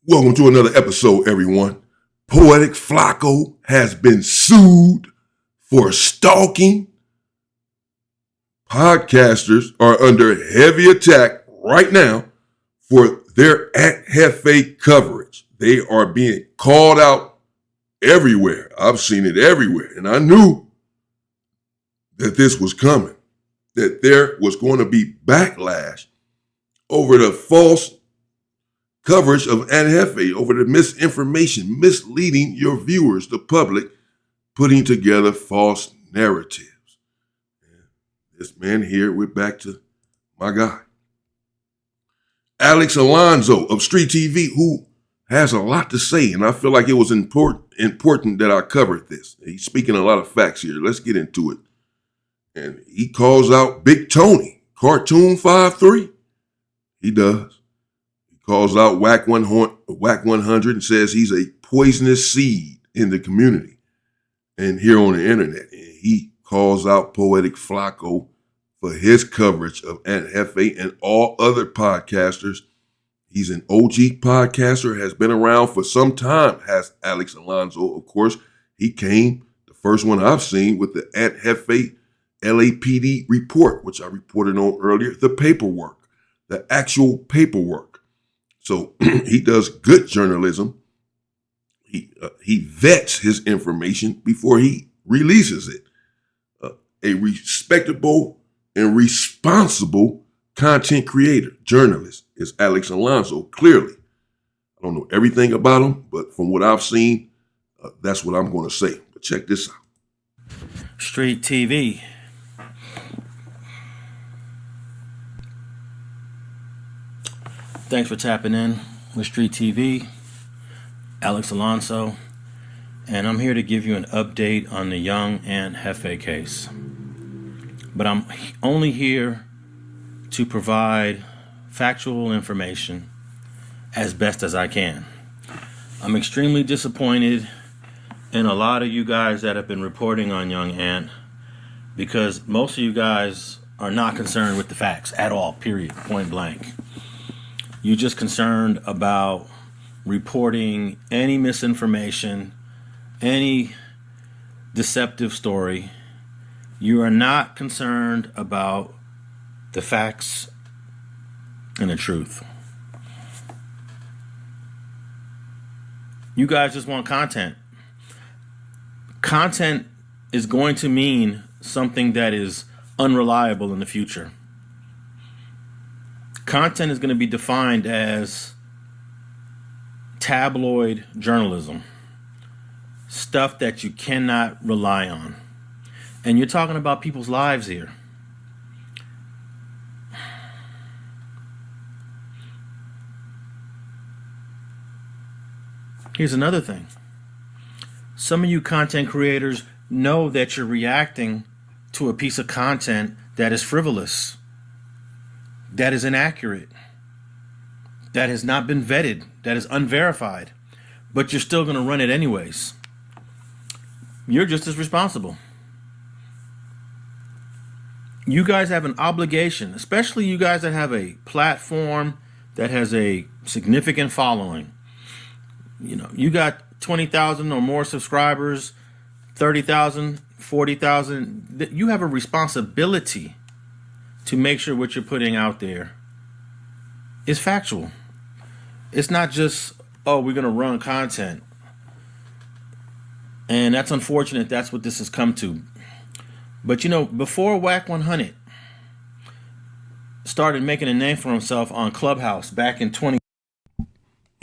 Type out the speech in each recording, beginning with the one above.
Welcome to another episode, everyone. Poetik Flakko has been sued for stalking. Podcasters are under heavy attack right now for their Aunt Hefe coverage. They are being called out everywhere. I've seen it everywhere. And I knew that this was coming, that there was going to be backlash over the false coverage of Aunt Hefe, over the misinformation, misleading your viewers, the public, putting together false narratives. And this man here, we're back to my guy, Alex Alonso of Street TV, who has a lot to say, and I feel like it was important that I covered this. He's speaking a lot of facts here. Let's get into it. And he calls out Big Tony, Cartoon 5'3". He does. Calls out Whack 100 and says he's a poisonous seed in the community and here on the internet. And he calls out Poetik Flakko for his coverage of Aunt Hefe and all other podcasters. He's an OG podcaster, has been around for some time, has Alex Alonso. Of course, he came, the first one I've seen, with the Aunt Hefe LAPD report, which I reported on earlier, the paperwork, the actual paperwork. So he does good journalism. He vets his information before he releases it. A respectable and responsible content creator, journalist is Alex Alonso, clearly. I don't know everything about him, but from what I've seen, that's what I'm going to say. But check this out. Street TV. Thanks for tapping in with Street TV, Alex Alonso, and I'm here to give you an update on the young Aunt Hefe case. But I'm only here to provide factual information as best as I can. I'm extremely disappointed in a lot of you guys that have been reporting on young Aunt, because most of you guys are not concerned with the facts at all, period, point blank. You're just concerned about reporting any misinformation, any deceptive story. You are not concerned about the facts and the truth. You guys just want content. Content is going to mean something that is unreliable in the future. Content is going to be defined as tabloid journalism, stuff that you cannot rely on. And you're talking about people's lives here. Here's another thing. Some of you content creators know that you're reacting to a piece of content that is frivolous, that is inaccurate, that has not been vetted, that is unverified, but you're still going to run it anyways. You're just as responsible. You guys have an obligation, especially you guys that have a platform that has a significant following. You know, you got 20,000 or more subscribers, 30,000, 40,000. You have a responsibility to make sure what you're putting out there is factual. It's not just, oh, we're going to run content. And that's unfortunate. That's what this has come to. But, you know, before Whack 100 started making a name for himself on Clubhouse back in 20.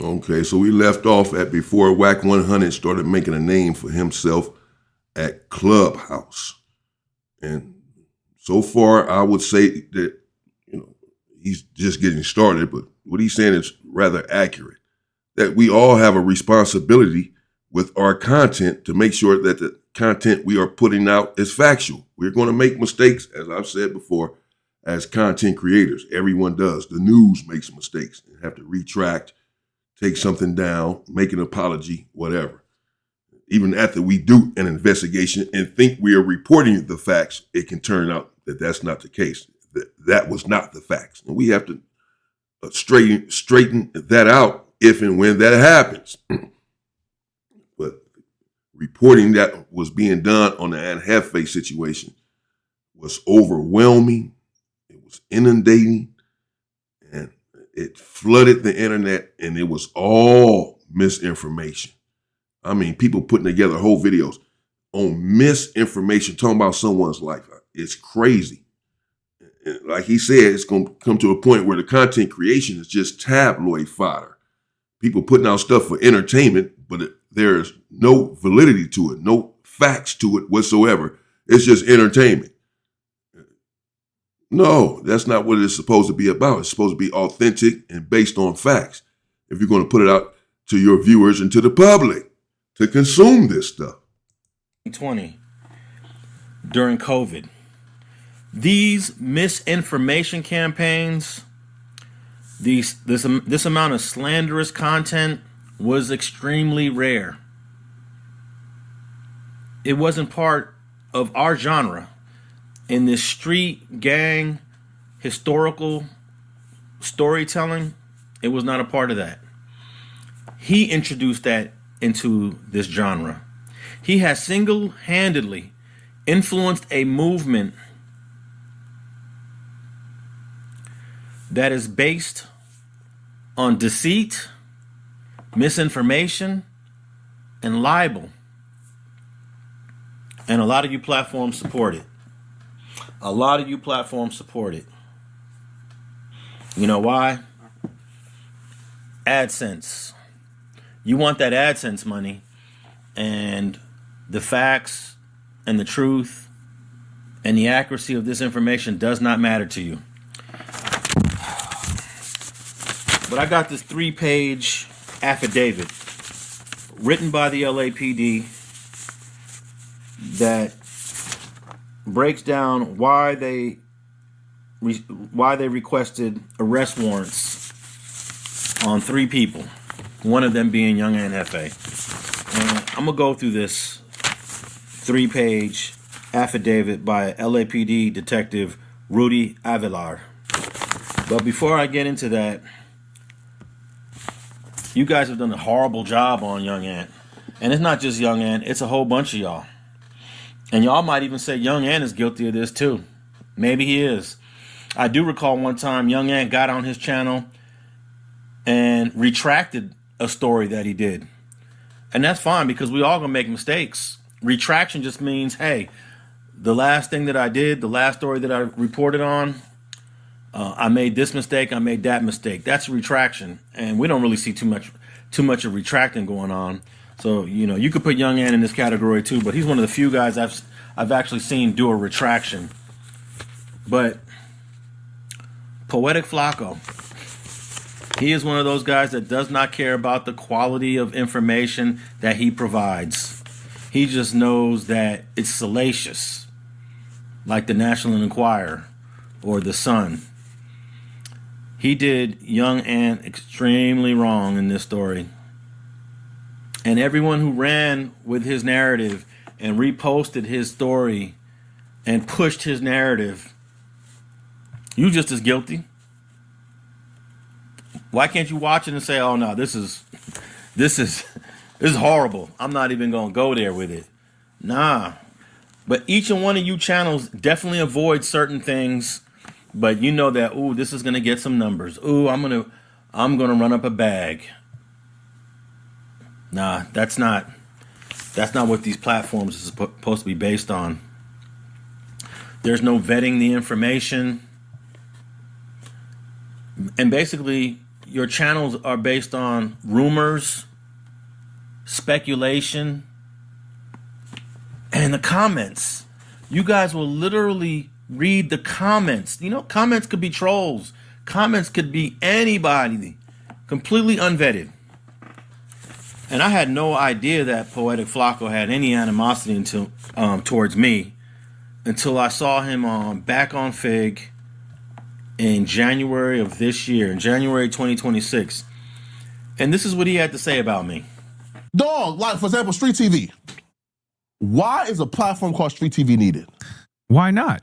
Okay, so we left off at before Whack 100 started making a name for himself at Clubhouse. And so far, I would say that, you know, he's just getting started, but what he's saying is rather accurate, that we all have a responsibility with our content to make sure that the content we are putting out is factual. We're going to make mistakes, as I've said before, as content creators. Everyone does. The news makes mistakes and have to retract, take something down, make an apology, whatever. Even after we do an investigation and think we are reporting the facts, it can turn out that that's not the case. That was not the facts. And we have to straighten that out if and when that happens. But reporting that was being done on the Aunt Hefe situation was overwhelming. It was inundating, and it flooded the internet, and it was all misinformation. I mean, people putting together whole videos on misinformation, talking about someone's life. It's crazy. And like he said, it's going to come to a point where the content creation is just tabloid fodder. People putting out stuff for entertainment, but there's no validity to it, no facts to it whatsoever. It's just entertainment. No, that's not what it's supposed to be about. It's supposed to be authentic and based on facts. If you're going to put it out to your viewers and to the public to consume this stuff. 2020, during COVID, these misinformation campaigns, this amount of slanderous content was extremely rare. It wasn't part of our genre. In this street gang historical storytelling, it was not a part of that. He introduced that into this genre. He has single-handedly influenced a movement that is based on deceit, misinformation, and libel. And a lot of you platforms support it. A lot of you platforms support it. You know why? AdSense. You want that AdSense money, and the facts and the truth and the accuracy of this information does not matter to you. But I got this 3-page affidavit written by the LAPD that breaks down why they requested arrest warrants on 3 people, one of them being young Aunt Hefe. And I'm gonna go through this 3-page affidavit by LAPD Detective Rudy Avilar. But before I get into that, you guys have done a horrible job on young Aunt. And it's not just young Aunt, it's a whole bunch of y'all. And y'all might even say young Aunt is guilty of this too. Maybe he is. I do recall one time young Aunt got on his channel and retracted a story that he did. And that's fine, because we all gonna make mistakes. Retraction just means, hey, the last thing that I did, the last story that I reported on, I made this mistake, I made that mistake. That's a retraction. And we don't really see too much of retracting going on. So, you know, you could put young Aunt in this category too, but he's one of the few guys I've actually seen do a retraction. But Poetik Flakko, he is one of those guys that does not care about the quality of information that he provides. He just knows that it's salacious, like the National Enquirer or the Sun. He did young Aunt extremely wrong in this story. And everyone who ran with his narrative and reposted his story and pushed his narrative, you just as guilty. Why can't you watch it and say, "Oh no, this is horrible. I'm not even gonna go there with it." Nah. But each and one of you channels definitely avoid certain things, but you know that, ooh, this is gonna get some numbers. Ooh, I'm gonna run up a bag. Nah, that's not what these platforms is supposed to be based on. There's no vetting the information. And basically, your channels are based on rumors, speculation, and the comments. You guys will literally read the comments. You know, comments could be trolls. Comments could be anybody, completely unvetted. And I had no idea that Poetik Flakko had any animosity towards me until I saw him back on Fig in January of this year, in January 2026. And this is what he had to say about me. Dog, like, for example, Street TV. Why is a platform called Street TV needed? Why not?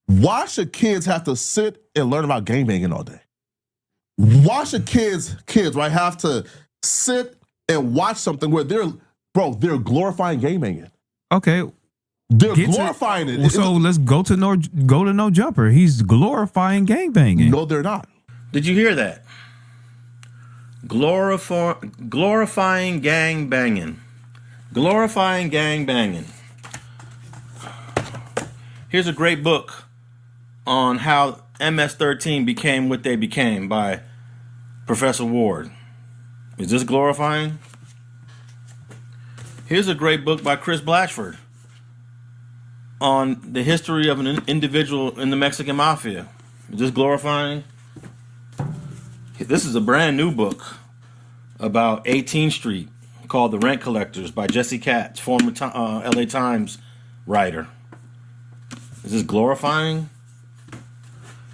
Why should kids have to sit and learn about gangbanging all day? Why should kids, right, have to sit and watch something where they're glorifying game banging? Okay. They're glorifying it. So let's go to No Jumper. He's glorifying gangbanging. No, they're not. Did you hear that? Glorifying gang banging. Glorifying gang banging. Here's a great book on how MS-13 became what they became by Professor Ward. Is this glorifying? Here's a great book by Chris Blatchford on the history of an individual in the Mexican Mafia. Is this glorifying? This is a brand new book about 18th Street called The Rent Collectors by Jesse Katz, former LA Times writer. Is this glorifying?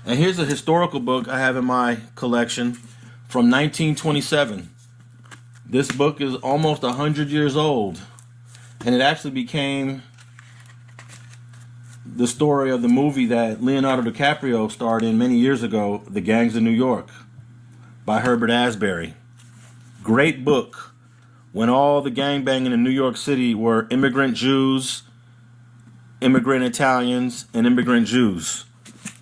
And here's a historical book I have in my collection from 1927. This book is almost 100 years old, and it actually became the story of the movie that Leonardo DiCaprio starred in many years ago, The Gangs of New York, by Herbert Asbury. Great book when all the gangbanging in New York City were immigrant Jews, immigrant Italians, and immigrant Jews.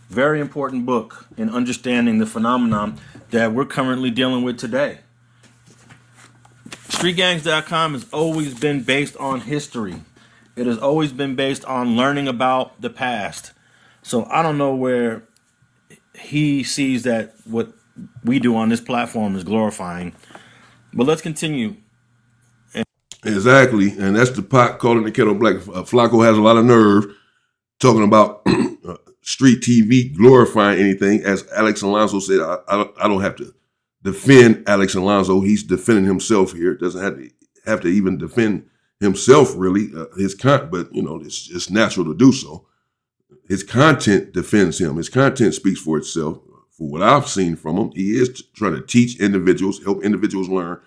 Very important book in understanding the phenomenon that we're currently dealing with today. StreetGangs.com has always been based on history. It has always been based on learning about the past. So I don't know where he sees that what we do on this platform is glorifying. But let's continue. Exactly, and that's the pot calling the kettle black. Flakko has a lot of nerve talking about street TV glorifying anything. As Alex Alonso said, I don't have to defend Alex Alonso. He's defending himself here. Doesn't have to even defend himself really. But it's natural to do so. His content defends him. His content speaks for itself. For what I've seen from him, he is trying to teach individuals, help individuals learn.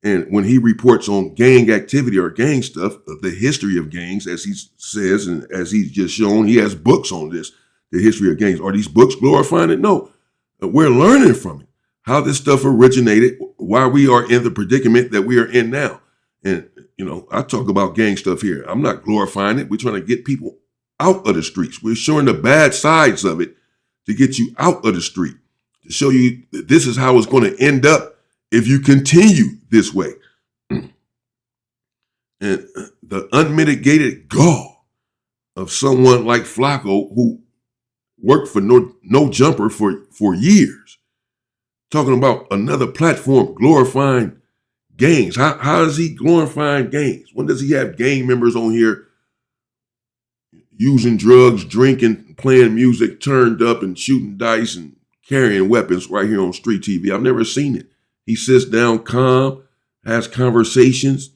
And when he reports on gang activity or gang stuff, the history of gangs, as he says, and as he's just shown, he has books on this, the history of gangs. Are these books glorifying it? No. We're learning from it, how this stuff originated, why we are in the predicament that we are in now. And, I talk about gang stuff here. I'm not glorifying it. We're trying to get people out of the streets. We're showing the bad sides of it to get you out of the street, to show you that this is how it's going to end up if you continue this way. And the unmitigated gall of someone like Flakko, who worked for No Jumper for years, talking about another platform glorifying gangs. How is he glorifying gangs? When does he have gang members on here using drugs, drinking, playing music, turned up and shooting dice and carrying weapons right here on street TV? I've never seen it. He sits down calm, has conversations,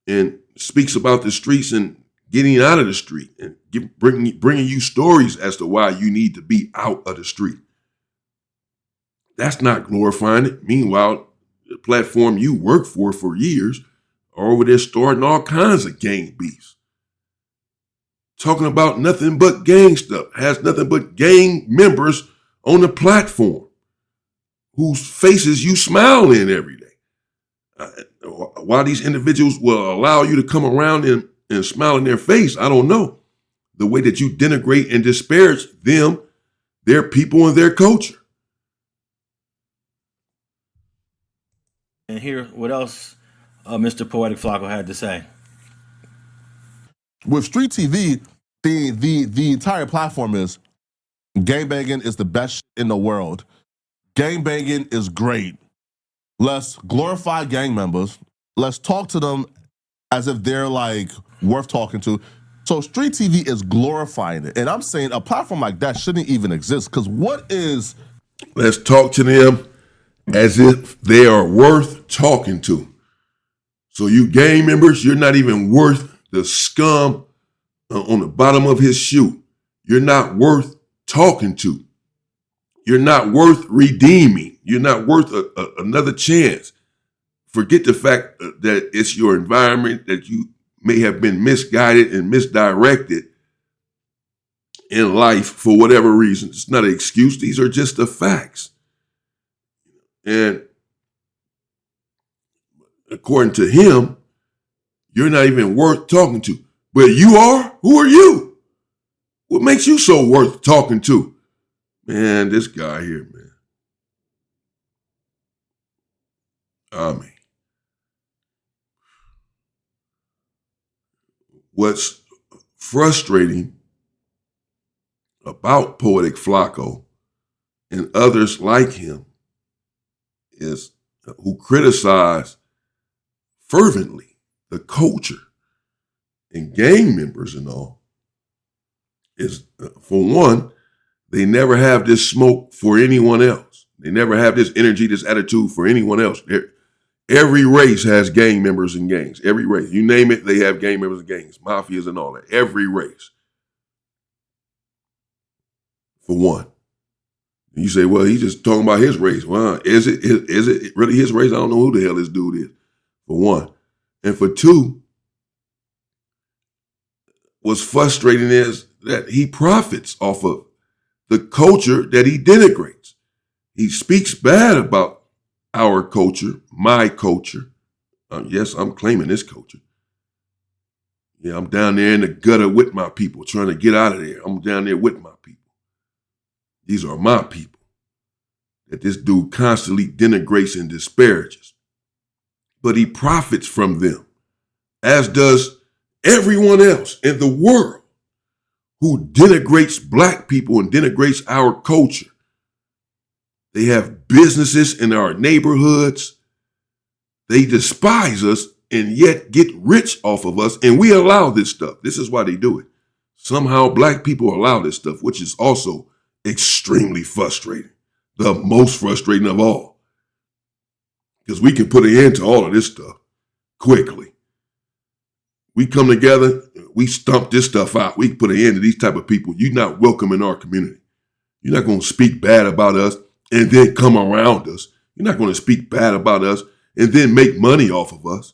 and speaks about the streets and getting out of the street and bringing you stories as to why you need to be out of the street. That's not glorifying it. Meanwhile, the platform you work for years are over there starting all kinds of gang beefs. Talking about nothing but gang stuff, has nothing but gang members on the platform whose faces you smile in every day. Why these individuals will allow you to come around and smile in their face, I don't know. The way that you denigrate and disparage them, their people, and their culture. And hear what else Mr. Poetic Flakko had to say. With street TV, the entire platform is gangbanging is the best shit in the world. Gangbanging is great. Let's glorify gang members. Let's talk to them as if they're like worth talking to. So street TV is glorifying it. And I'm saying a platform like that shouldn't even exist, because let's talk to them as if they are worth talking to. So you gang members, you're not even worth the scum on the bottom of his shoe. You're not worth talking to. You're not worth redeeming. You're not worth another chance. Forget the fact that it's your environment, that you may have been misguided and misdirected in life for whatever reason. It's not an excuse. These are just the facts. And according to him, you're not even worth talking to. But you are? Who are you? What makes you so worth talking to? Man, this guy here, man. I mean, what's frustrating about Poetik Flakko and others like him is who criticize fervently the culture and gang members and all is, for one, they never have this smoke for anyone else. They never have this energy, this attitude for anyone else. Every race has gang members and gangs. Every race. You name it, they have gang members and gangs, mafias and all that. Every race. For one. And you say, well, he's just talking about his race. Well, is it really his race? I don't know who the hell this dude is, for one. And for two, what's frustrating is that he profits off of the culture that he denigrates. He speaks bad about our culture, my culture. Yes, I'm claiming this culture. Yeah, I'm down there in the gutter with my people, trying to get out of there. I'm down there with my people. These are my people that this dude constantly denigrates and disparages. But he profits from them, as does everyone else in the world who denigrates black people and denigrates our culture. They have businesses in our neighborhoods. They despise us and yet get rich off of us, and we allow this stuff. This is why they do it. Somehow black people allow this stuff, which is also extremely frustrating. The most frustrating of all. Because we can put an end to all of this stuff quickly. We come together, we stomp this stuff out. We can put an end to these type of people. You're not welcome in our community. You're not going to speak bad about us and then come around us. You're not going to speak bad about us and then make money off of us.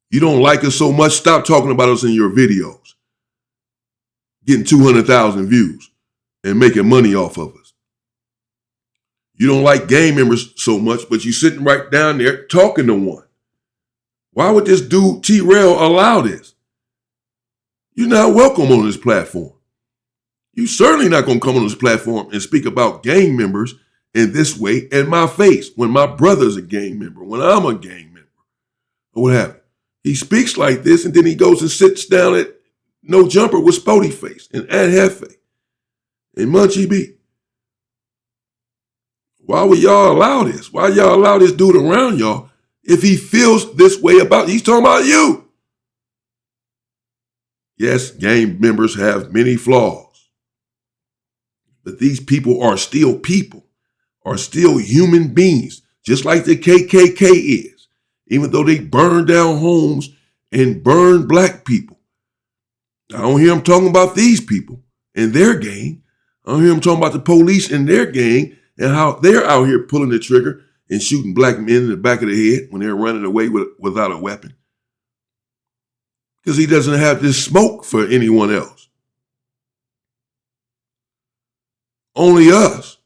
You don't like us so much, stop talking about us in your videos. Getting 200,000 views and making money off of us. You don't like gang members so much, but you're sitting right down there talking to one. Why would this dude T-Rail allow this? You're not welcome on this platform. You certainly not going to come on this platform and speak about gang members in this way in my face when my brother's a gang member, when I'm a gang member. What happened? He speaks like this and then he goes and sits down at No Jumper with Spody Face and Ed Hefe and Munchie B. Why would y'all allow this? Why y'all allow this dude around y'all if he feels this way about, he's talking about you. Yes, gang members have many flaws, but these people, are still human beings, just like the KKK is, even though they burn down homes and burn black people. I don't hear them talking about these people and their gang. I don't hear them talking about the police and their gang and how they're out here pulling the trigger and shooting black men in the back of the head when they're running away without a weapon. Because he doesn't have this smoke for anyone else. Only us.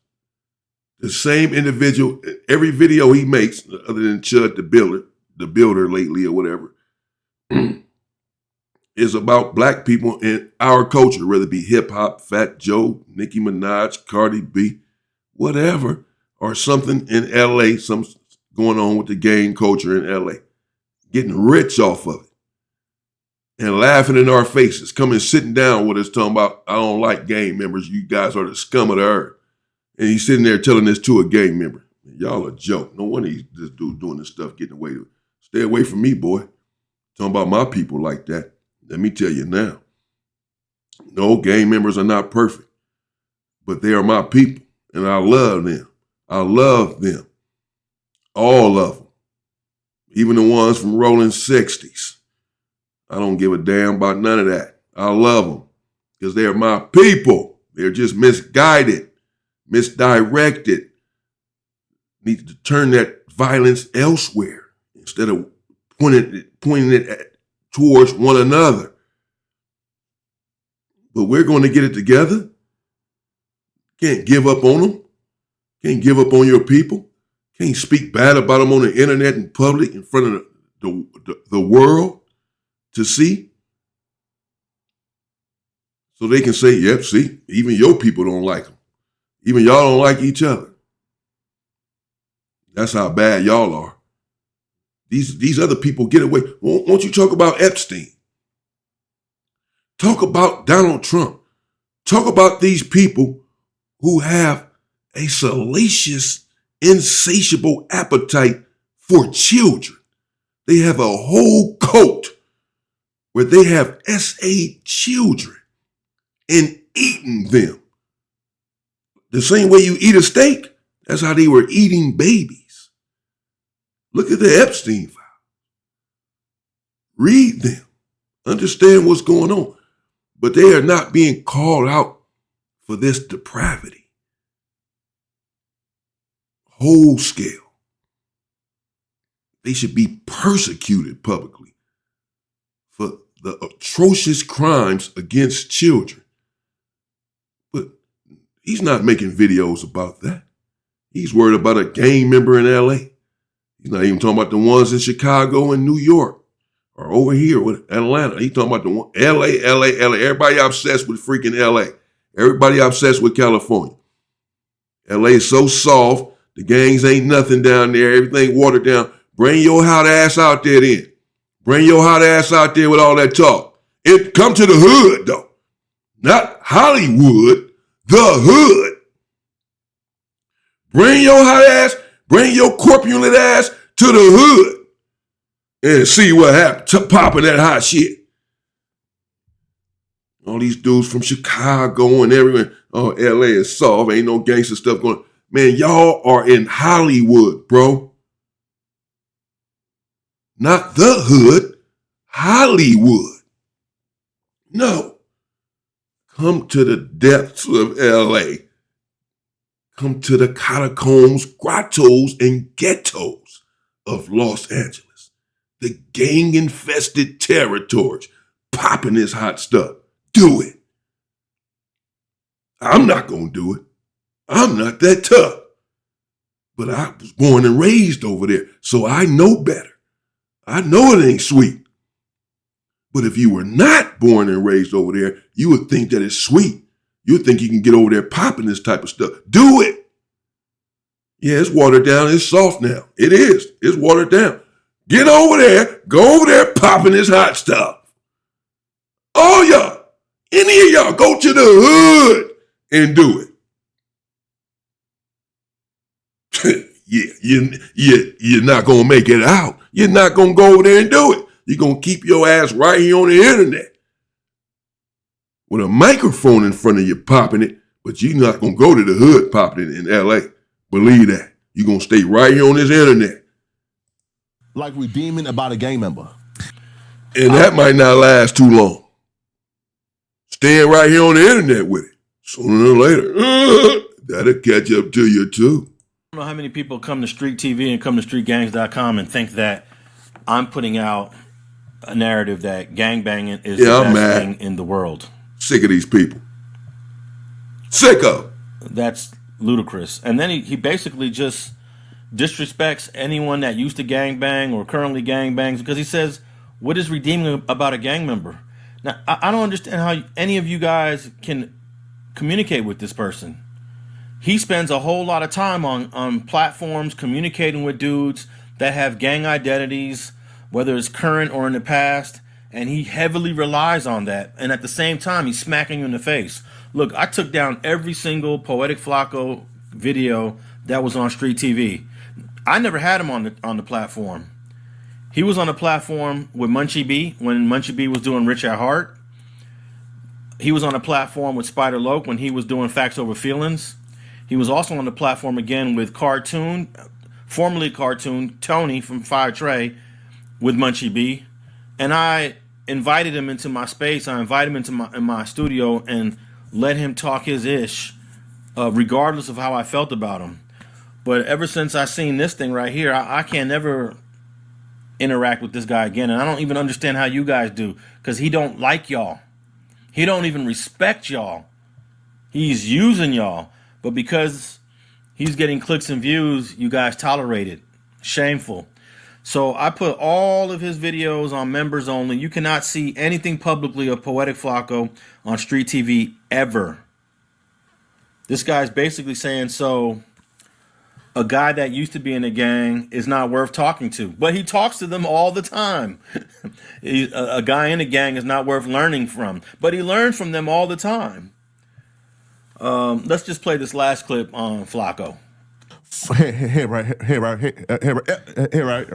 The same individual, every video he makes, other than Chud the builder lately or whatever, is about black people in our culture, whether it be hip hop, Fat Joe, Nicki Minaj, Cardi B, whatever, or something in LA, some going on with the gang culture in LA, getting rich off of it and laughing in our faces, coming sitting down with us talking about, I don't like gang members, you guys are the scum of the earth. And he's sitting there telling this to a gang member. Y'all a joke. No wonder this dude doing this stuff, getting away with it. Stay away from me, boy. Talking about my people like that. Let me tell you now. No, gang members are not perfect, but they are my people, and I love them. I love them. All of them. Even the ones from rolling 60s. I don't give a damn about none of that. I love them because they're my people. They're just misguided, misdirected. Need to turn that violence elsewhere instead of pointing it towards one another. But we're going to get it together. Can't give up on them. Can't give up on your people. Can't speak bad about them on the internet in public in front of the world to see. So they can say, yep, see, even your people don't like them. Even y'all don't like each other. That's how bad y'all are. These other people get away. Won't you talk about Epstein? Talk about Donald Trump. Talk about these people who have a salacious, insatiable appetite for children. They have a whole cult where they have SA children and eating them. The same way you eat a steak, that's how they were eating babies. Look at the Epstein file. Read them. Understand what's going on. But they are not being called out for this depravity. Whole scale. They should be persecuted publicly for the atrocious crimes against children. But he's not making videos about that. He's worried about a gang member in LA. He's not even talking about the ones in Chicago and New York or over here with Atlanta. He's talking about the one, LA. Everybody obsessed with freaking LA. Everybody obsessed with California. LA is so soft. The gangs ain't nothing down there. Everything watered down. Bring your hot ass out there then. Bring your hot ass out there with all that talk. Come to the hood, though. Not Hollywood, the hood. Bring your hot ass, bring your corpulent ass to the hood and see what happens. Popping that hot shit. All these dudes from Chicago and everywhere. Oh, LA is soft. Ain't no gangster stuff going on. Man, y'all are in Hollywood, bro. Not the hood, Hollywood. No. Come to the depths of LA. Come to the catacombs, grottos, and ghettos of Los Angeles. The gang-infested territories. Popping this hot stuff. Do it. I'm not going to do it. I'm not that tough. But I was born and raised over there, so I know better. I know it ain't sweet. But if you were not born and raised over there, you would think that it's sweet. You would think you can get over there popping this type of stuff. Do it. Yeah, it's watered down. It's soft now. It is. It's watered down. Get over there. Go over there popping this hot stuff. All y'all, any of y'all, go to the hood and do it. You're not going to make it out. You're not going to go over there and do it. You're going to keep your ass right here on the internet with a microphone in front of you popping it, but you're not going to go to the hood popping it in LA. Believe that. You're going to stay right here on this internet. Like redeeming about a gang member. And that might not last too long. Staying right here on the internet with it. Sooner or later, that'll catch up to you too. I don't know how many people come to Street TV and come to streetgangs.com and think that I'm putting out a narrative that gangbanging is the best thing in the world. Sick of these people. Sick of. That's ludicrous. And then he basically just disrespects anyone that used to gangbang or currently gangbangs because he says, what is redeeming about a gang member? Now, I don't understand how any of you guys can communicate with this person. He spends a whole lot of time on platforms communicating with dudes that have gang identities, whether it's current or in the past, and he heavily relies on that. And at the same time, he's smacking you in the face. Look, I took down every single Poetik Flakko video that was on Street TV. I never had him on the platform. He was on the platform with Munchie B when Munchie B was doing Rich at Heart. He was on a platform with Spider Loke when he was doing Facts Over Feelings. He was also on the platform again with Cartoon, formerly Cartoon, Tony from Fire Trey with Munchie B. And I invited him into my space. I invited him into my studio and let him talk his ish, regardless of how I felt about him. But ever since I seen this thing right here, I can't never interact with this guy again. And I don't even understand how you guys do, because he don't like y'all. He don't even respect y'all. He's using y'all. But because He's getting clicks and views. You guys tolerate it. Shameful. So I put all of his videos on members only. You cannot see anything publicly of Poetik Flakko on Street TV ever. This guy's basically saying, so a guy that used to be in a gang is not worth talking to. But he talks to them all the time. A guy in a gang is not worth learning from. But he learns from them all the time. Let's just play this last clip on Flakko. Right.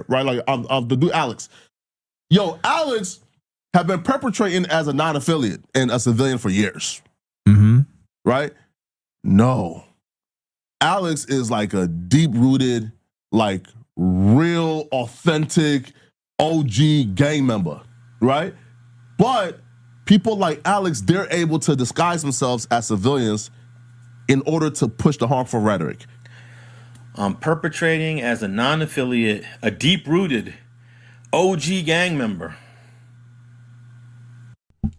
Like the dude Alex. Yo, Alex have been perpetrating as a non-affiliate and a civilian for years. Mm-hmm. Right? No. Alex is like a deep-rooted, like real, authentic OG gang member, right? But people like Alex, they're able to disguise themselves as civilians in order to push the harmful rhetoric. Perpetrating as a non-affiliate, a deep-rooted OG gang member.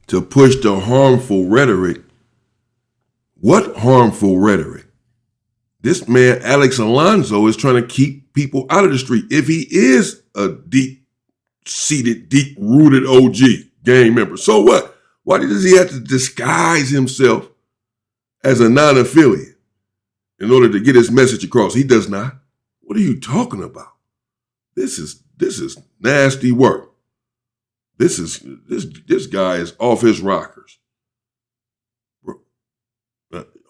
To push the harmful rhetoric. What harmful rhetoric? This man, Alex Alonso, is trying to keep people out of the street. If he is a deep-seated, deep-rooted OG gang member, so what? Why does he have to disguise himself as a non-affiliate in order to get his message across? He does not. What are you talking about? This is nasty work. This guy is off his rockers.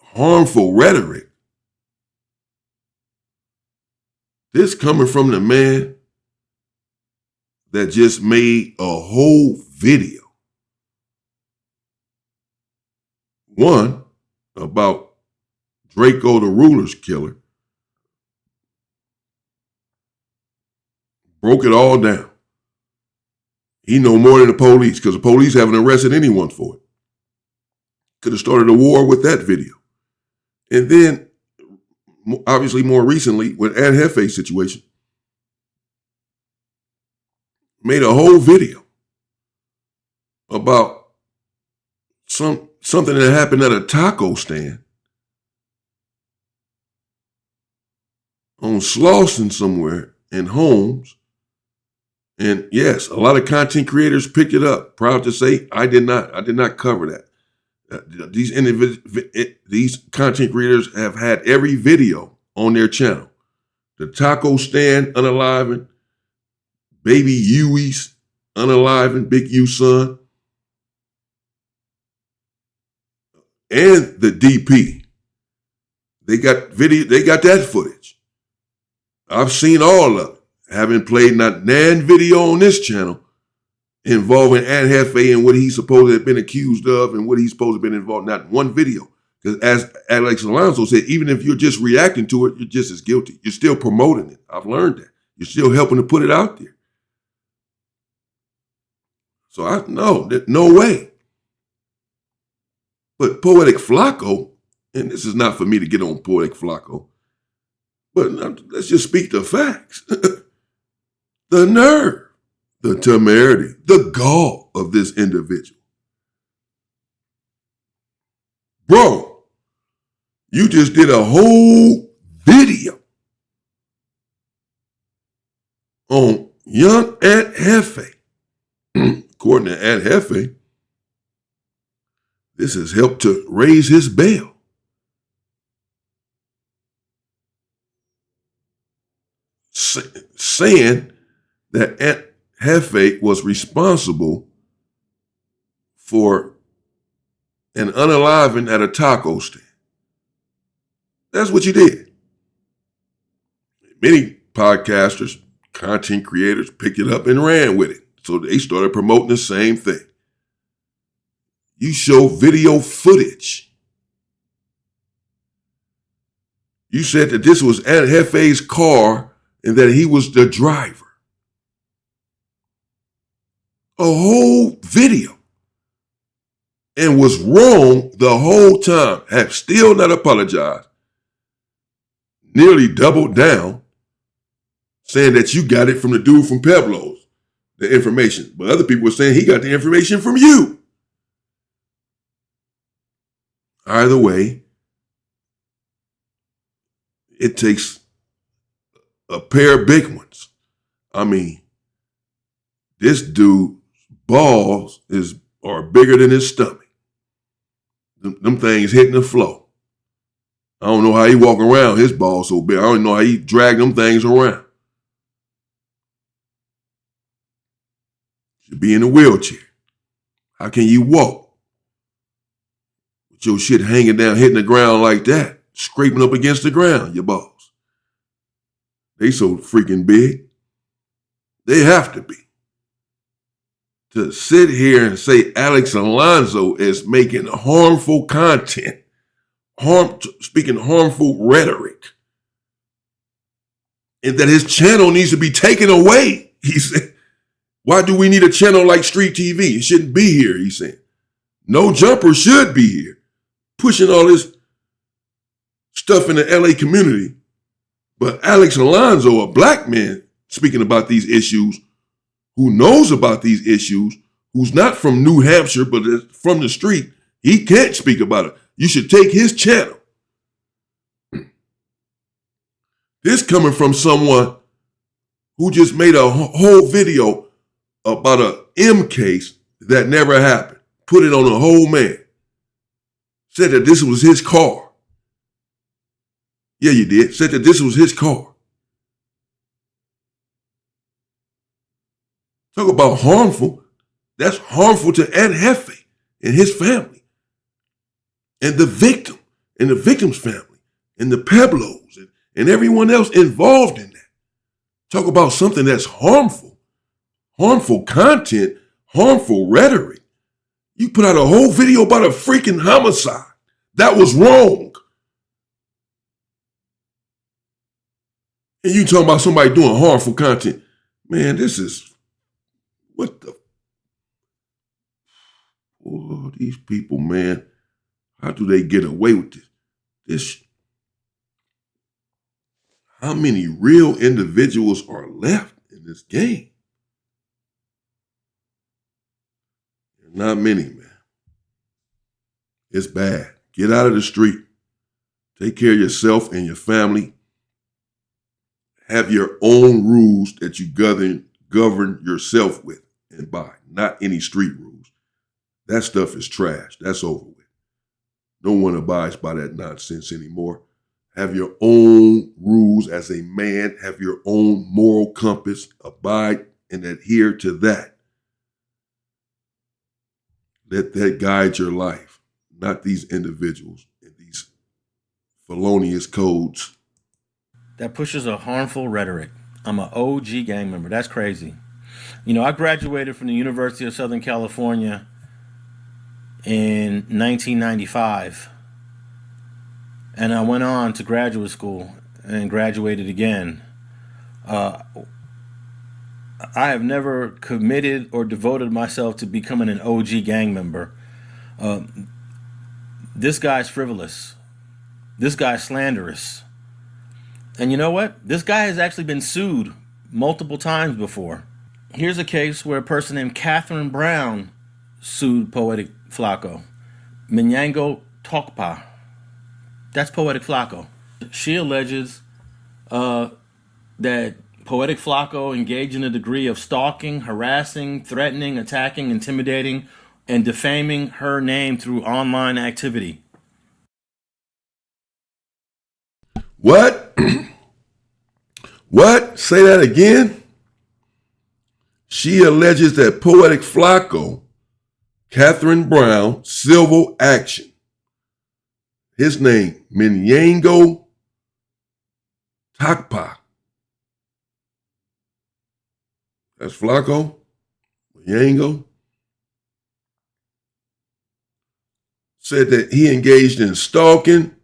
Harmful rhetoric. This coming from the man that just made a whole video. One about Draco the ruler's killer. Broke it all down. He know more than the police because the police haven't arrested anyone for it. Could have started a war with that video. And then, obviously more recently, with Aunt Hefe's situation, made a whole video about something that happened at a taco stand on Slauson somewhere in Holmes. And yes, a lot of content creators picked it up. Proud to say, I did not cover that. These content creators have had every video on their channel. The taco stand unaliving, baby Huey's unaliving, Big U son, and the DP. They got video. They got that footage. I've seen all of it. Having played not nan video on this channel involving Aunt Hefe and what he's supposed to have been accused of and what he's supposed to have been involved, not one video. Because as Alex Alonso said, even if you're just reacting to it, you're just as guilty. You're still promoting it. I've learned that. You're still helping to put it out there. So no way. But Poetik Flakko, and this is not for me to get on Poetik Flakko, but let's just speak the facts. The nerve, the temerity, the gall of this individual. Bro, you just did a whole video on young Aunt Hefe. According to Aunt Hefe, this has helped to raise his bail. Saying that Aunt Hefe was responsible for an unaliving at a taco stand. That's what you did. Many podcasters, content creators picked it up and ran with it. So they started promoting the same thing. You show video footage. You said that this was Aunt Hefe's car and that he was the driver. A whole video. And was wrong the whole time. Have still not apologized. Nearly doubled down. Saying that you got it from the dude from Pueblos. The information. But other people were saying he got the information from you. Either way, it takes a pair of big ones. I mean, this dude's balls are bigger than his stomach. Them things hitting the floor. I don't know how he walk around, his balls so big. I don't know how he drag them things around. Should be in a wheelchair. How can you walk with your shit hanging down, hitting the ground like that, scraping up against the ground, your balls? They so freaking big. They have to be. To sit here and say Alex Alonso is making harmful content, speaking harmful rhetoric, and that his channel needs to be taken away. He said, why do we need a channel like Street TV? It shouldn't be here, he said. No Jumper should be here, pushing all this stuff in the LA community. But Alex Alonso, a black man, speaking about these issues, who knows about these issues, who's not from New Hampshire, but is from the street, he can't speak about it. You should take his channel. This coming from someone who just made a whole video about a M case that never happened. Put it on a whole man. Said that this was his car. Yeah, you did. Said that this was his car. Talk about harmful. That's harmful to Ed Hefe and his family. And the victim, and the victim's family, and the Peblos, and everyone else involved in that. Talk about something that's harmful. Harmful content, harmful rhetoric. You put out a whole video about a freaking homicide. That was wrong. And you talking about somebody doing harmful content. Man, this is, what the, oh, these people, man, how do they get away with this? How many real individuals are left in this game? Not many, man. It's bad. Get out of the street. Take care of yourself and your family. Have your own rules that you govern yourself with and by, not any street rules. That stuff is trash. That's over with. No one abides by that nonsense anymore. Have your own rules as a man. Have your own moral compass. Abide and adhere to that. Let that guide your life, not these individuals and these felonious codes. That pushes a harmful rhetoric. I'm an OG gang member. That's crazy. You know, I graduated from the University of Southern California in 1995. And I went on to graduate school and graduated again. I have never committed or devoted myself to becoming an OG gang member. This guy's frivolous. This guy's slanderous. And you know what? This guy has actually been sued multiple times before. Here's a case where a person named Catherine Brown sued Poetik Flakko. Minyango Tokpa. That's Poetik Flakko. She alleges that Poetik Flakko engaged in a degree of stalking, harassing, threatening, attacking, intimidating, and defaming her name through online activity. What? What? Say that again? She alleges that Poetik Flakko, Catherine Brown, civil action. His name, Minyango Tokpa. That's Flakko, Minyango. Said that he engaged in stalking.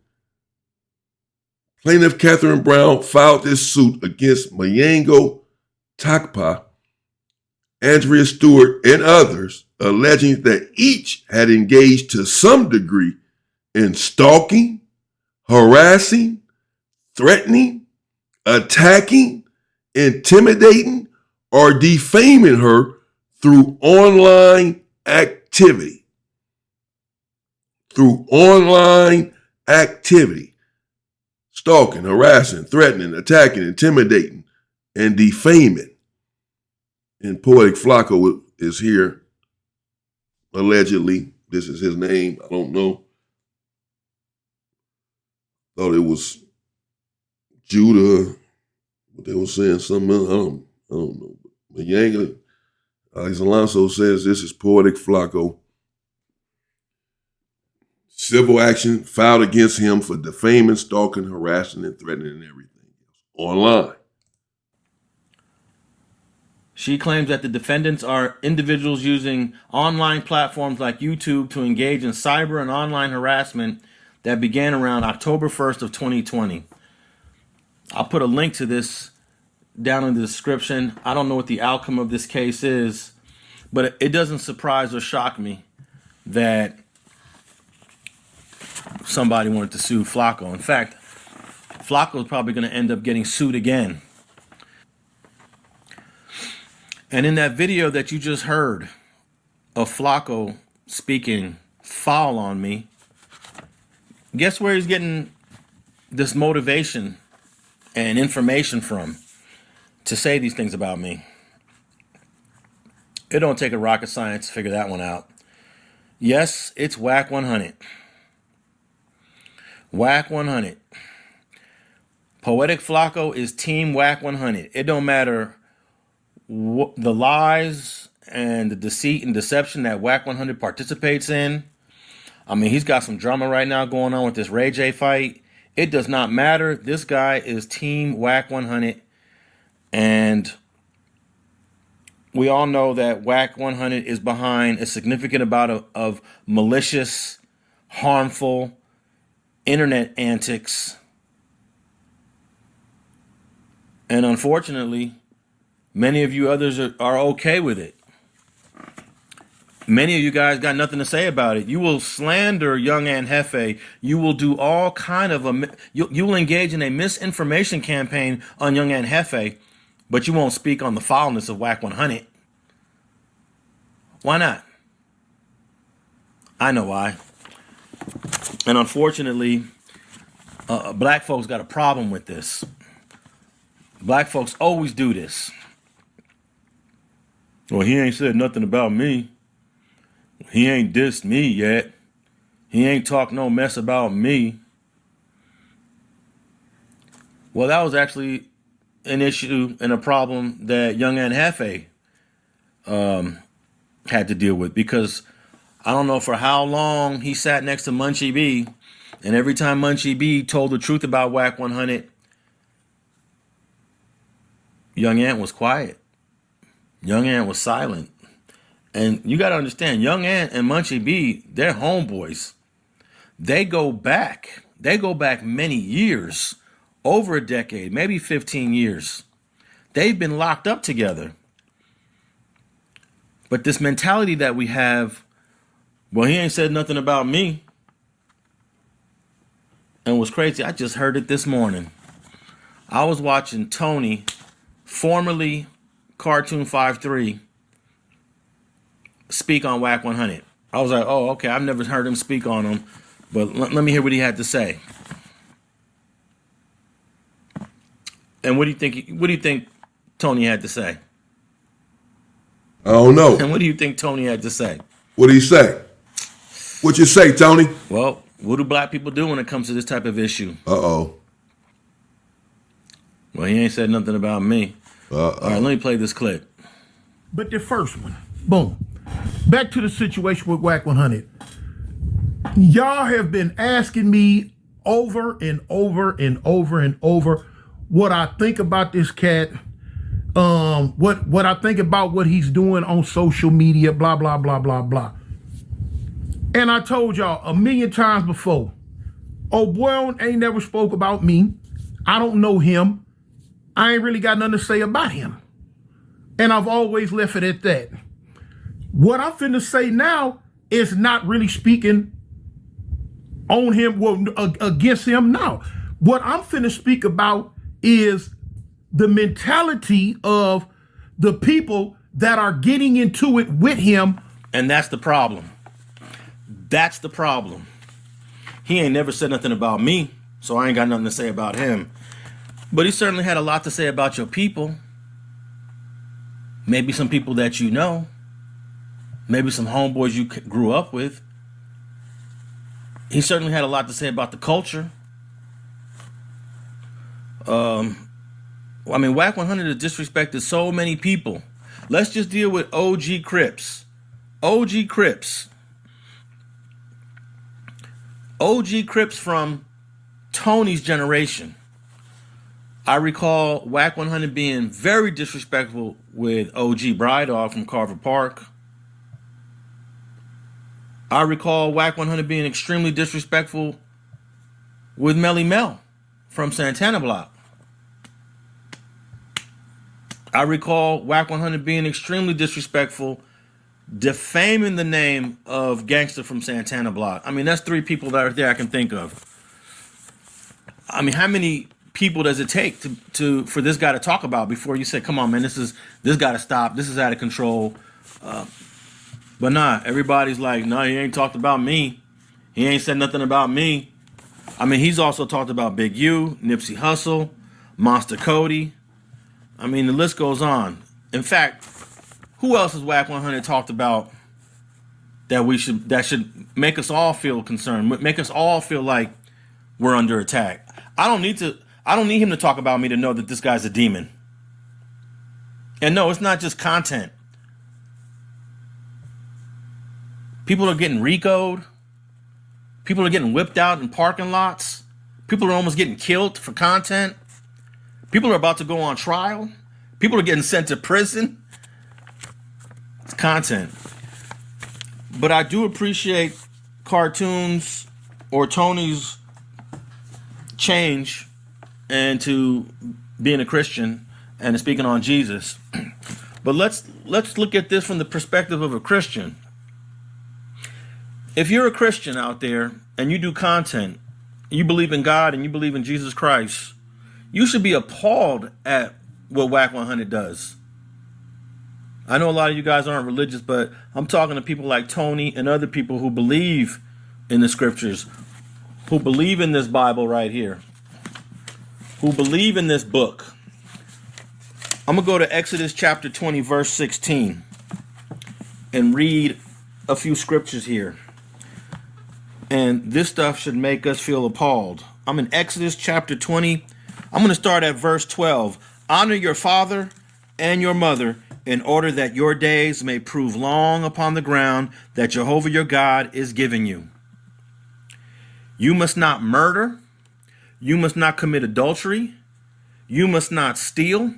Plaintiff Catherine Brown filed this suit against Minyango Tokpa, Andrea Stewart, and others, alleging that each had engaged to some degree in stalking, harassing, threatening, attacking, intimidating, or defaming her through online activity. Through online activity. stalking, harassing, threatening, attacking, intimidating, and defaming. And Poetik Flakko is here, allegedly. This is his name. I don't know. Thought it was Judah, but they were saying something else. I don't know. But Alex Alonso says this is Poetik Flakko. Civil action filed against him for defaming, stalking, harassing, and threatening and everything else online. She claims that the defendants are individuals using online platforms like YouTube to engage in cyber and online harassment that began around October 1st of 2020. I'll put a link to this down in the description. I don't know what the outcome of this case is, but it doesn't surprise or shock me that somebody wanted to sue Flakko. In fact, Flakko is probably going to end up getting sued again. And in that video that you just heard of Flakko speaking foul on me, guess where he's getting this motivation and information from to say these things about me? It don't take a rocket science to figure that one out. Yes, it's Whack 100. Whack 100. Poetik Flakko is Team Whack 100. It don't matter the lies and the deceit and deception that Whack 100 participates in. I mean, he's got some drama right now going on with this Ray J fight. It does not matter. This guy is Team Whack 100. And we all know that Whack 100 is behind a significant amount of malicious, harmful internet antics. And unfortunately, many of you others are okay with it. Many of you guys got nothing to say about it. You will slander Young and Hefe. You will do all kind of you will engage in a misinformation campaign on Young and Hefe, but you won't speak on the foulness of Whack 100. Why not? I know why. And unfortunately, black folks got a problem with this. Black folks always do this. Well, he ain't said nothing about me. He ain't dissed me yet. He ain't talked no mess about me. Well, that was actually an issue and a problem that Young and Hefe had to deal with, because I don't know for how long he sat next to Munchie B, and every time Munchie B told the truth about Whack 100, Young Ant was quiet. Young Ant was silent. And you got to understand, Young Ant and Munchie B, they're homeboys. They go back many years, over a decade, maybe 15 years. They've been locked up together. But this mentality that we have, well, he ain't said nothing about me. And what's crazy, I just heard it this morning. I was watching Tony, formerly Cartoon 5-3, speak on Whack 100. I was like, oh, okay, I've never heard him speak on him, but let me hear what he had to say. And what do you think Tony had to say? I don't know. And what do you think Tony had to say? What did he say? What you say, Tony? Well, what do black people do when it comes to this type of issue? Uh-oh. Well, he ain't said nothing about me. All right, let me play this clip. But the first one, boom. Back to the situation with Whack 100. Y'all have been asking me over and over and over and over what I think about this cat, what I think about what he's doing on social media, blah, blah, blah, blah, blah. And I told y'all a million times before, oh boy ain't never spoke about me. I don't know him. I ain't really got nothing to say about him. And I've always left it at that. What I'm finna say now is not really speaking on him, well, against him now. What I'm finna speak about is the mentality of the people that are getting into it with him. And that's the problem. That's the problem. He ain't never said nothing about me. so I ain't got nothing to say about him. But he certainly had a lot to say about your people. Maybe some people that you know. Maybe some homeboys you grew up with. He certainly had a lot to say about the culture. I mean, Whack 100 has disrespected so many people. Let's just deal with OG Crips. OG Crips. OG Crips from Tony's generation. I recall Whack 100 being very disrespectful with OG Brydog from Carver Park. I recall Whack 100 being extremely disrespectful with Melly Mel from Santana Block. I recall Whack 100 being extremely disrespectful, defaming the name of Gangster from Santana Block. I mean, that's 3 people that are there I can think of. I mean, how many people does it take for this guy to talk about before you say, come on, man, this got to stop. This is out of control. But nah, everybody's like, no, he ain't talked about me. He ain't said nothing about me. I mean, he's also talked about Big U, Nipsey Hussle, Monster Cody. I mean, the list goes on. In fact, who else has Whack 100 talked about that should make us all feel concerned, make us all feel like we're under attack? I don't need him to talk about me to know that this guy's a demon. And no, it's not just content. People are getting RICO'd. People are getting whipped out in parking lots. People are almost getting killed for content. People are about to go on trial. People are getting sent to prison. It's content. But I do appreciate cartoons or Tony's change into being a Christian and speaking on Jesus. But let's look at this from the perspective of a Christian. If you're a Christian out there and you do content, you believe in God and you believe in Jesus Christ, you should be appalled at what Whack 100 does. I know a lot of you guys aren't religious, but I'm talking to people like Tony and other people who believe in the scriptures, who believe in this Bible right here, who believe in this book. I'm going to go to Exodus chapter 20, verse 16, and read a few scriptures here. And this stuff should make us feel appalled. I'm in Exodus chapter 20. I'm going to start at verse 12. Honor your father and your mother in order that your days may prove long upon the ground that Jehovah your God is giving you. You must not murder. You must not commit adultery. You must not steal.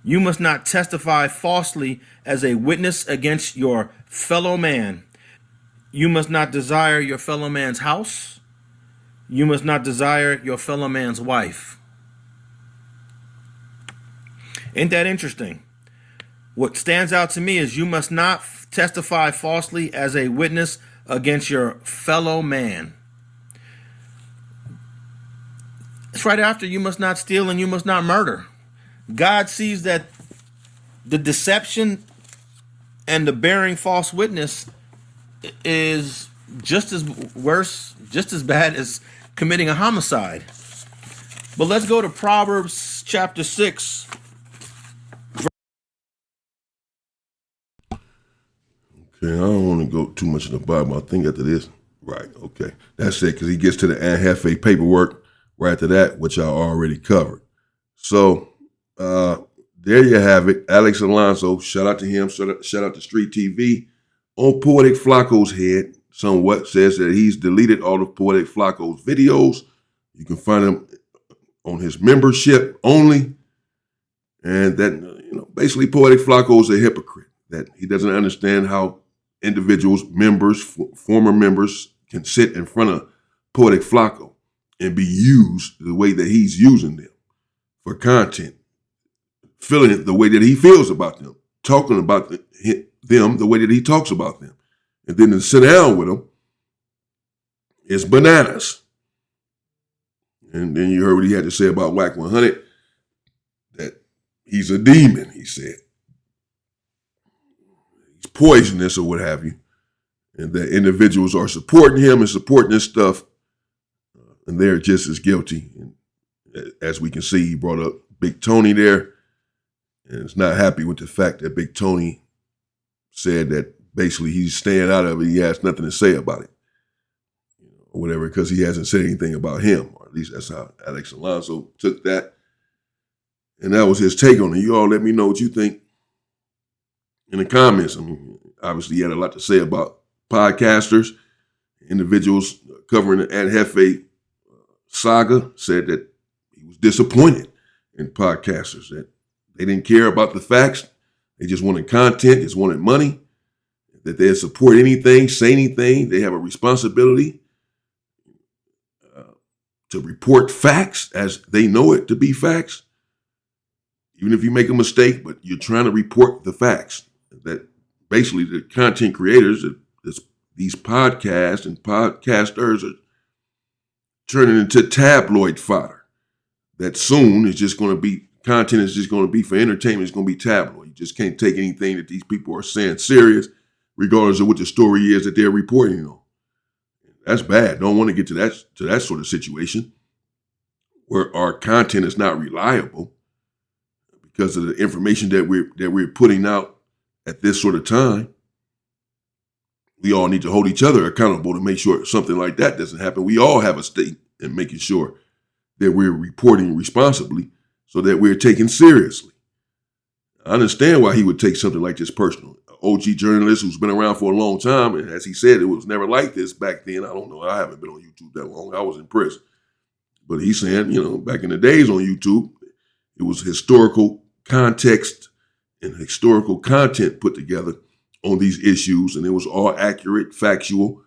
You must not testify falsely as a witness against your fellow man. You must not desire your fellow man's house. You must not desire your fellow man's wife. Ain't that interesting? What stands out to me is you must not testify falsely as a witness against your fellow man. It's right after you must not steal and you must not murder. God sees that the deception and the bearing false witness is just as worse, just as bad as committing a homicide. But let's go to Proverbs chapter 6. Okay, I don't want to go too much in the Bible. I think after this, right, okay. That's it, because he gets to the Anhefe paperwork right after that, which I already covered. So, there you have it. Alex Alonso, shout out to him, shout out to Street TV. On Poetik Flakko's head, somewhat says that he's deleted all of Poetik Flakko's videos. You can find him on his membership only. And that, basically Poetik Flakko is a hypocrite, that he doesn't understand how individuals, members, former members can sit in front of Poetik Flakko and be used the way that he's using them for content, feeling it the way that he feels about them, talking about them the way that he talks about them. And then to sit down with them is bananas. And then you heard what he had to say about Whack 100, that he's a demon, he said. He's poisonous or what have you. And that individuals are supporting him and supporting this stuff and they're just as guilty. And as we can see, he brought up Big Tony there, and is not happy with the fact that Big Tony said that basically he's staying out of it. He has nothing to say about it, or whatever, because he hasn't said anything about him, or at least that's how Alex Alonso took that. And that was his take on it. You all let me know what you think in the comments. I mean, obviously he had a lot to say about podcasters, individuals covering the Aunt Hefe saga, said that he was disappointed in podcasters, that they didn't care about the facts. They just wanted content, just wanted money, that they'd support anything, say anything. They have a responsibility to report facts as they know it to be facts. Even if you make a mistake, but you're trying to report the facts. That basically the content creators, these podcasts and podcasters are turning into tabloid fodder. That soon is just going to be, content is just going to be for entertainment, it's going to be tabloid. You just can't take anything that these people are saying serious, regardless of what the story is that they're reporting on. That's bad. Don't want to get to that sort of situation where our content is not reliable because of the information that we're putting out at this sort of time. We all need to hold each other accountable to make sure something like that doesn't happen. We all have a stake in making sure that we're reporting responsibly so that we're taken seriously. I understand why he would take something like this personal. An OG journalist who's been around for a long time, and as he said, it was never like this back then. I don't know. I haven't been on YouTube that long. I was in prison. But he's saying, back in the days on YouTube, it was historical context and historical content put together on these issues, and it was all accurate, factual,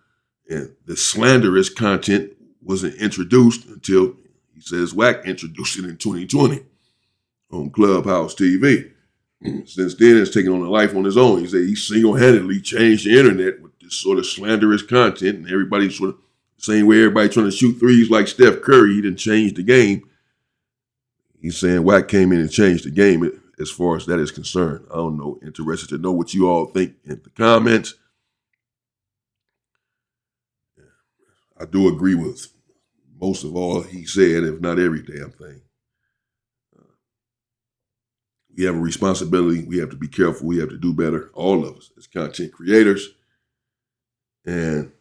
and the slanderous content wasn't introduced until, he says, Wack introduced it in 2020 on Clubhouse TV. Since then, it's taken on a life on his own. He said he single-handedly changed the internet with this sort of slanderous content, and everybody sort of, same way everybody trying to shoot threes like Steph Curry, he didn't change the game. He's saying Wack came in and changed the game as far as that is concerned. I don't know. Interested to know what you all think in the comments. I do agree with most of all he said, if not every damn thing. We have a responsibility. We have to be careful. We have to do better. All of us as content creators. And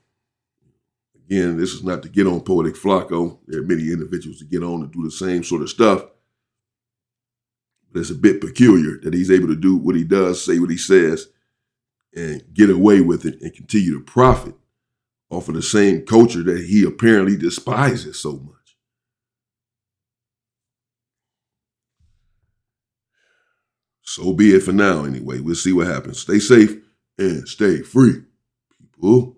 again, this is not to get on Poetik Flakko. There are many individuals that get on and do the same sort of stuff. But it's a bit peculiar that he's able to do what he does, say what he says, and get away with it and continue to profit off of the same culture that he apparently despises so much. So be it for now anyway. We'll see what happens. Stay safe and stay free, people.